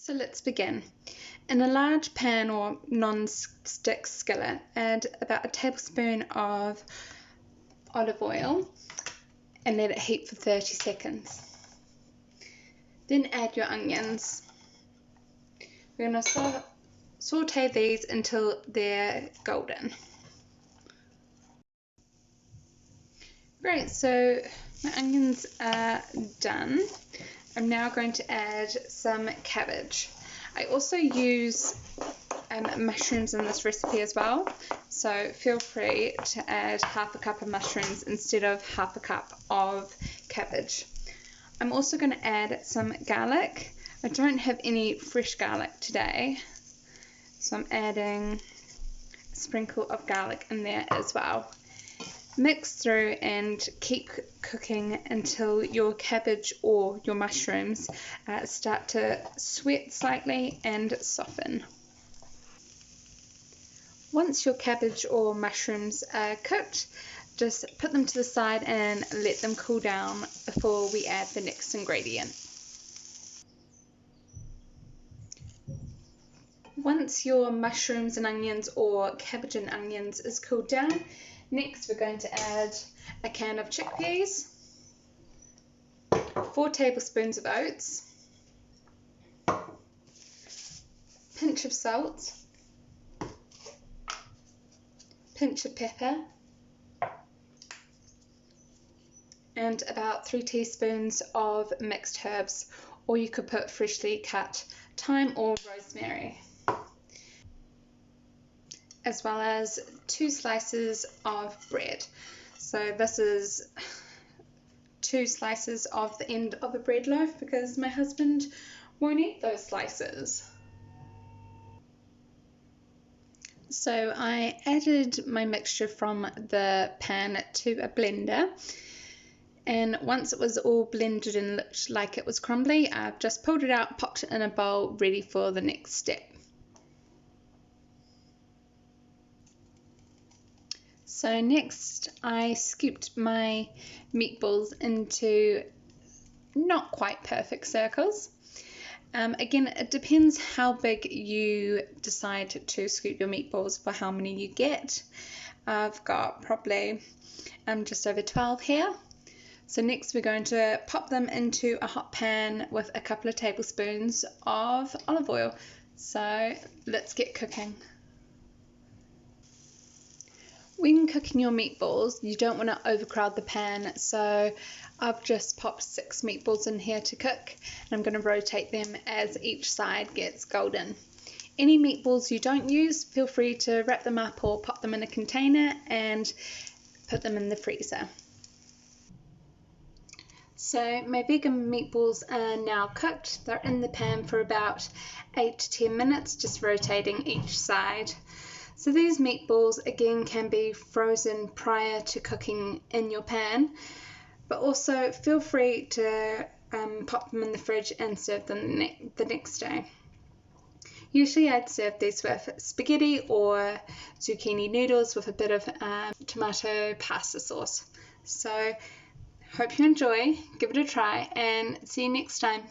So let's begin. In a large pan or non-stick skillet, add about a tablespoon of olive oil and let it heat for 30 seconds. Then add your onions. We're going to saute these until they're golden. Great, so my onions are done. I'm now going to add some cabbage. I also use mushrooms in this recipe as well, so feel free to add half a cup of mushrooms instead of half a cup of cabbage. I'm also going to add some garlic. I don't have any fresh garlic today, so I'm adding a sprinkle of garlic in there as well. Mix through and keep cooking until your cabbage or your mushrooms start to sweat slightly and soften. Once your cabbage or mushrooms are cooked, just put them to the side and let them cool down before we add the next ingredient. Once your mushrooms and onions or cabbage and onions is cooled down, next we're going to add a can of chickpeas, 4 tablespoons of oats, pinch of salt, pinch of pepper, and about 3 teaspoons of mixed herbs, or you could put freshly cut thyme or rosemary, as well as 2 slices of bread. So this is 2 slices of the end of a bread loaf because my husband won't eat those slices. So I added my mixture from the pan to a blender, and once it was all blended and looked like it was crumbly, I've just pulled it out, popped it in a bowl, ready for the next step. So next I scooped my meatballs into not quite perfect circles. Again, it depends how big you decide to scoop your meatballs for how many you get. I've got probably just over 12 here. So next we're going to pop them into a hot pan with a couple of tablespoons of olive oil. So let's get cooking. When cooking your meatballs, you don't want to overcrowd the pan, so I've just popped 6 meatballs in here to cook, and I'm going to rotate them as each side gets golden. Any meatballs you don't use, feel free to wrap them up or pop them in a container and put them in the freezer. So my vegan meatballs are now cooked. They're in the pan for about 8 to 10 minutes, just rotating each side. So these meatballs again can be frozen prior to cooking in your pan, but also feel free to pop them in the fridge and serve them the next day. Usually I'd serve these with spaghetti or zucchini noodles with a bit of tomato pasta sauce. So hope you enjoy, give it a try, and see you next time.